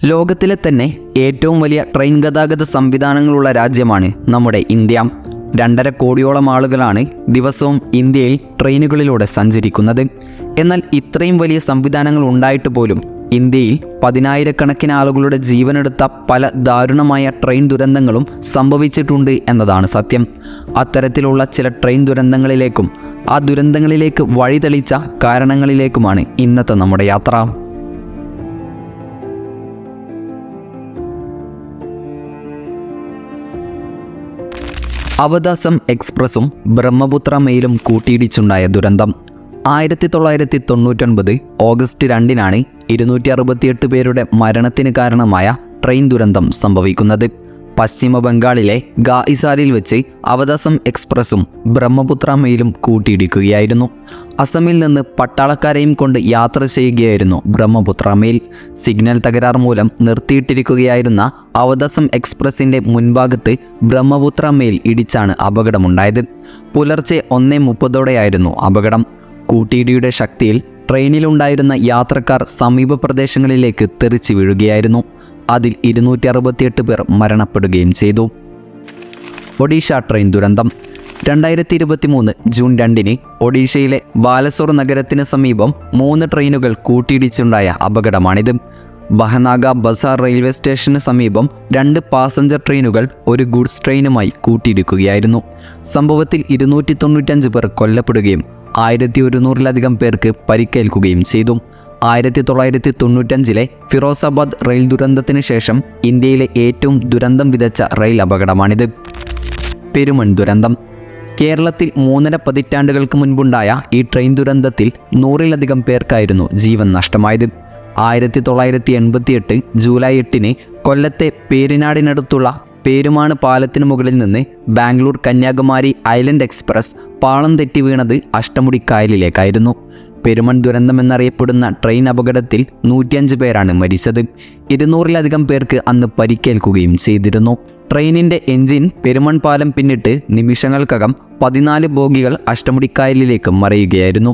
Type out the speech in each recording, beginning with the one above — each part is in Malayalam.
ലോകത്തിലെ തന്നെ ഏറ്റവും വലിയ ട്രെയിൻ ഗതാഗത സംവിധാനങ്ങളുള്ള രാജ്യമാണ് നമ്മുടെ ഇന്ത്യ. 2.5 കോടിയോളം ആളുകളാണ് ദിവസവും ഇന്ത്യയിൽ ട്രെയിനുകളിലൂടെ സഞ്ചരിക്കുന്നത്. എന്നാൽ ഇത്രയും വലിയ സംവിധാനങ്ങൾ ഉണ്ടായിട്ട് പോലും ഇന്ത്യയിൽ 10,000-കണക്കിന് ആളുകളുടെ ജീവനെടുത്ത പല ദാരുണമായ ട്രെയിൻ ദുരന്തങ്ങളും സംഭവിച്ചിട്ടുണ്ട് എന്നതാണ് സത്യം. അത്തരത്തിലുള്ള ചില ട്രെയിൻ ദുരന്തങ്ങളിലേക്കും ആ ദുരന്തങ്ങളിലേക്ക് വഴിതെളിച്ച കാരണങ്ങളിലേക്കുമാണ് ഇന്നത്തെ നമ്മുടെ യാത്ര. അവദാസം എക്സ്പ്രസും ബ്രഹ്മപുത്ര മെയിലും കൂട്ടിയിടിച്ചുണ്ടായ ദുരന്തം. 1999 ഓഗസ്റ്റ് 2-നാണ് 268 പേരുടെ മരണത്തിന് കാരണമായ ട്രെയിൻ ദുരന്തം സംഭവിക്കുന്നത്. പശ്ചിമ ബംഗാളിലെ ഗായിസാരിൽ വെച്ച് അവദാസം എക്സ്പ്രസും ബ്രഹ്മപുത്ര മെയിലും കൂട്ടിയിടിക്കുകയായിരുന്നു. അസമിൽ നിന്ന് പട്ടാളക്കാരെയും കൊണ്ട് യാത്ര ചെയ്യുകയായിരുന്നു ബ്രഹ്മപുത്ര മെയിൽ. സിഗ്നൽ തകരാർ മൂലം നിർത്തിയിട്ടിരിക്കുകയായിരുന്ന അവദാസം എക്സ്പ്രസിൻ്റെ മുൻഭാഗത്ത് ബ്രഹ്മപുത്ര മെയിൽ ഇടിച്ചാണ് അപകടമുണ്ടായത്. പുലർച്ചെ 1:30 അപകടം. കൂട്ടിയിടിയുടെ ശക്തിയിൽ ട്രെയിനിലുണ്ടായിരുന്ന യാത്രക്കാർ സമീപ പ്രദേശങ്ങളിലേക്ക് തെറിച്ചു വീഴുകയായിരുന്നു. അതിൽ 268 പേർ മരണപ്പെടുകയും ചെയ്തു. ഒഡീഷ ട്രെയിൻ ദുരന്തം. 2023 ജൂൺ 2-ന് ഒഡീഷയിലെ ബാലസോർ നഗരത്തിന് സമീപം 3 ട്രെയിനുകൾ കൂട്ടിയിടിച്ചുണ്ടായ അപകടമാണിത്. ബഹനാഗ ബസാർ റെയിൽവേ സ്റ്റേഷന് സമീപം 2 പാസഞ്ചർ ട്രെയിനുകൾ ഒരു ഗുഡ്സ് ട്രെയിനുമായി കൂട്ടിയിടിക്കുകയായിരുന്നു. സംഭവത്തിൽ 295 പേർ കൊല്ലപ്പെടുകയും 1100-ലധികം പേർക്ക് പരിക്കേൽക്കുകയും ചെയ്തു. 1995-ലെ ഫിറോസാബാദ് റെയിൽ ദുരന്തത്തിന് ശേഷം ഇന്ത്യയിലെ ഏറ്റവും ദുരന്തം വിതച്ച റെയിൽ അപകടമാണിത്. പെരുമൺ ദുരന്തം. കേരളത്തിൽ 3.5 പതിറ്റാണ്ടുകൾക്ക് മുൻപുണ്ടായ ഈ ട്രെയിൻ ദുരന്തത്തിൽ 100-ലധികം പേർക്കായിരുന്നു ജീവൻ നഷ്ടമായത്. 1988 ജൂലൈ 8-ന് കൊല്ലത്തെ പേരിനാടിനടുത്തുള്ള പേരുമാണ് പാലത്തിനു മുകളിൽ നിന്ന് ബാംഗ്ലൂർ കന്യാകുമാരി ഐലൻഡ് എക്സ്പ്രസ് പാളം തെറ്റി വീണത് അഷ്ടമുടിക്കായലിലേക്കായിരുന്നു. പെരുമൺ ദുരന്തമെന്നറിയപ്പെടുന്ന ട്രെയിൻ അപകടത്തിൽ 105 പേരാണ് മരിച്ചത്. 200-ലധികം പേർക്ക് അന്ന് പരിക്കേൽക്കുകയും ചെയ്തിരുന്നു. ട്രെയിനിൻ്റെ എൻജിൻ പെരുമൺ പാലം പിന്നിട്ട് നിമിഷങ്ങൾക്കകം 14 ബോഗികൾ അഷ്ടമുടിക്കായലിലേക്ക് മറിയുകയായിരുന്നു.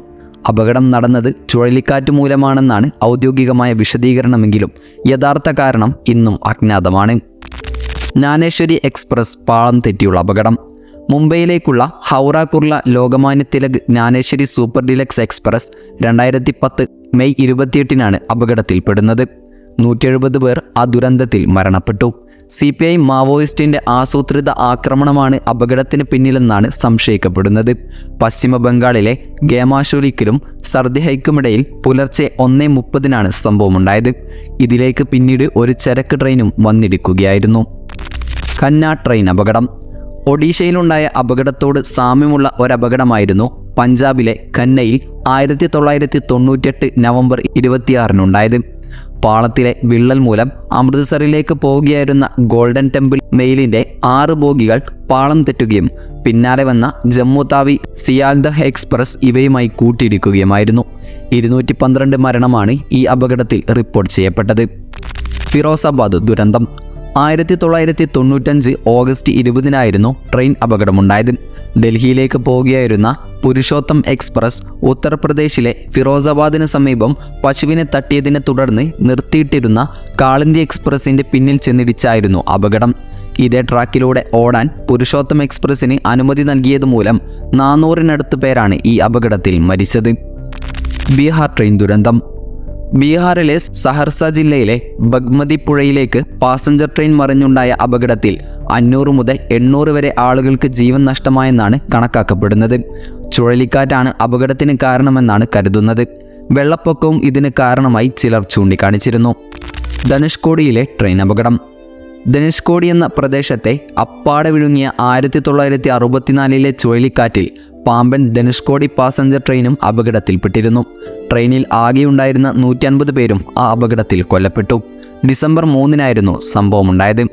അപകടം നടന്നത് ചുഴലിക്കാറ്റ് മൂലമാണെന്നാണ് ഔദ്യോഗികമായ വിശദീകരണമെങ്കിലും യഥാർത്ഥ കാരണം ഇന്നും അജ്ഞാതമാണ്. ജ്ഞാനേശ്വരി എക്സ്പ്രസ് പാളം തെറ്റിയുള്ള അപകടം. മുംബൈയിലേക്കുള്ള Howrah Kurla Lokmanya Tilak Jnaneshwari super deluxe express 2010 May 28-നാണ് അപകടത്തിൽപ്പെടുന്നത്. 170 പേർ ആ ദുരന്തത്തിൽ മരണപ്പെട്ടു. CPI മാവോയിസ്റ്റിൻ്റെ ആസൂത്രിത ആക്രമണമാണ് അപകടത്തിന് പിന്നിലെന്നാണ് സംശയിക്കപ്പെടുന്നത്. പശ്ചിമ ബംഗാളിലെ ഗേമാശോലിക്കിലും സർദിഹയ്ക്കുമിടയിൽ പുലർച്ചെ 1:30-നാണ് സംഭവമുണ്ടായത്. ഇതിലേക്ക് പിന്നീട് ഒരു ചരക്ക് ട്രെയിനും വന്നിടിക്കുകയായിരുന്നു. ഖന്ന ട്രെയിൻ അപകടം. ഒഡീഷയിലുണ്ടായ അപകടത്തോട് സാമ്യമുള്ള ഒരപകടമായിരുന്നു പഞ്ചാബിലെ ഖന്നയിൽ 1998 നവംബർ 26-നുണ്ടായത്. പാളത്തിലെ വിള്ളൽ മൂലം അമൃത്സറിലേക്ക് പോവുകയായിരുന്ന ഗോൾഡൻ ടെമ്പിൾ മെയിലിൻ്റെ 6 ബോഗികൾ പാളം തെറ്റുകയും പിന്നാലെ വന്ന ജമ്മു താവി സിയാൽദഹ് എക്സ്പ്രസ് ഇവയുമായി കൂട്ടിയിടിക്കുകയുമായിരുന്നു. 212 മരണമാണ് ഈ അപകടത്തിൽ റിപ്പോർട്ട് ചെയ്യപ്പെട്ടത്. ഫിറോസാബാദ് ദുരന്തം. 1995 ഓഗസ്റ്റ് 20-നായിരുന്നു ട്രെയിൻ അപകടമുണ്ടായത്. ഡൽഹിയിലേക്ക് പോവുകയായിരുന്ന പുരുഷോത്തം എക്സ്പ്രസ് ഉത്തർപ്രദേശിലെ ഫിറോസാബാദിന് സമീപം പശുവിനെ തട്ടിയതിനെ തുടർന്ന് നിർത്തിയിട്ടിരുന്ന കാളിന്തി എക്സ്പ്രസിൻ്റെ പിന്നിൽ ചെന്നിടിച്ചായിരുന്നു അപകടം. ഇതേ ട്രാക്കിലൂടെ ഓടാൻ പുരുഷോത്തം എക്സ്പ്രസിന് അനുമതി നൽകിയത് മൂലം 400-നടുത്ത് പേരാണ് ഈ അപകടത്തിൽ മരിച്ചത്. ബീഹാർ ട്രെയിൻ ദുരന്തം. ബീഹാറിലെ സഹർസ ജില്ലയിലെ ബഗ്മതി പുഴയിലേക്ക് പാസഞ്ചർ ട്രെയിൻ മറിഞ്ഞുണ്ടായ അപകടത്തിൽ 500 മുതൽ 800 വരെ ആളുകൾക്ക് ജീവൻ നഷ്ടമായെന്നാണ് കണക്കാക്കപ്പെടുന്നത്. ചുഴലിക്കാറ്റാണ് അപകടത്തിന് കാരണമെന്നാണ് കരുതുന്നത്. വെള്ളപ്പൊക്കവും ഇതിന് കാരണമായി ചിലർ ചൂണ്ടിക്കാണിച്ചിരുന്നു. ധനുഷ്കോടിയിലെ ട്രെയിൻ അപകടം. ധനുഷ്കോടി എന്ന പ്രദേശത്തെ അപ്പാടെ വിഴുങ്ങിയ 1964-ലെ ചുഴലിക്കാറ്റിൽ പാമ്പൻ ധനുഷ്കോടി പാസഞ്ചർ ട്രെയിനും അപകടത്തിൽപ്പെട്ടിരുന്നു. ട്രെയിനിൽ ആകെയുണ്ടായിരുന്ന 150 പേരും ആ അപകടത്തിൽ കൊല്ലപ്പെട്ടു. ഡിസംബർ 3-നായിരുന്നു സംഭവമുണ്ടായത്.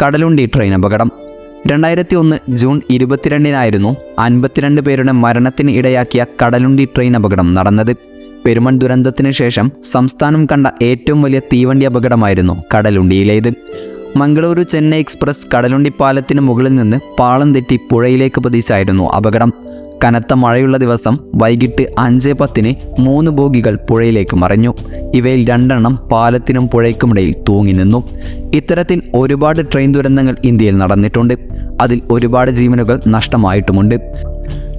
കടലുണ്ടി ട്രെയിൻ അപകടം. 2001 ജൂൺ 22-നായിരുന്നു 52 പേരുടെ മരണത്തിന് ഇടയാക്കിയ കടലുണ്ടി ട്രെയിൻ അപകടം നടന്നത്. പെരുമൺ ദുരന്തത്തിന് ശേഷം സംസ്ഥാനം കണ്ട ഏറ്റവും വലിയ തീവണ്ടി അപകടമായിരുന്നു കടലുണ്ടിയിലേത്. മംഗളൂരു ചെന്നൈ എക്സ്പ്രസ് കടലുണ്ടി പാലത്തിന് മുകളിൽ നിന്ന് പാളം തെറ്റി പുഴയിലേക്ക് പതിച്ചായിരുന്നു അപകടം. കനത്ത മഴയുള്ള ദിവസം വൈകിട്ട് 5:10 3 ബോഗികൾ പുഴയിലേക്ക് മറിഞ്ഞു. ഇവയിൽ 2 എണ്ണം പാലത്തിനും പുഴയ്ക്കുമിടയിൽ തൂങ്ങി നിന്നു. ഇത്തരത്തിൽ ഒരുപാട് ട്രെയിൻ ദുരന്തങ്ങൾ ഇന്ത്യയിൽ നടന്നിട്ടുണ്ട്. അതിൽ ഒരുപാട് ജീവനുകൾ നഷ്ടമായിട്ടുമുണ്ട്.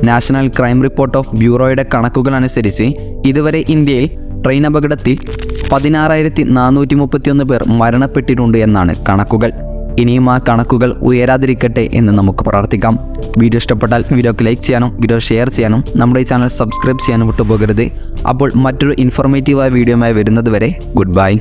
നാഷണൽ ക്രൈം റിപ്പോർട്ട് ഓഫ് ബ്യൂറോയുടെ കണക്കുകൾ അനുസരിച്ച് ഇതുവരെ ഇന്ത്യയിൽ ട്രെയിൻ അപകടത്തിൽ 16,431 പേർ മരണപ്പെട്ടിട്ടുണ്ട് എന്നാണ് കണക്കുകൾ. ഇനിയും ആ കണക്കുകൾ ഉയരാതിരിക്കട്ടെ എന്ന് നമുക്ക് പ്രാർത്ഥിക്കാം. വീഡിയോ ഇഷ്ടപ്പെട്ടാൽ വീഡിയോക്ക് ലൈക്ക് ചെയ്യാനും വീഡിയോ ഷെയർ ചെയ്യാനും നമ്മുടെ ഈ ചാനൽ സബ്സ്ക്രൈബ് ചെയ്യാനും വിട്ടുപോകരുത്. അപ്പോൾ മറ്റൊരു ഇൻഫോർമേറ്റീവായ വീഡിയോയുമായി വരുന്നത് വരെ ഗുഡ് ബൈ.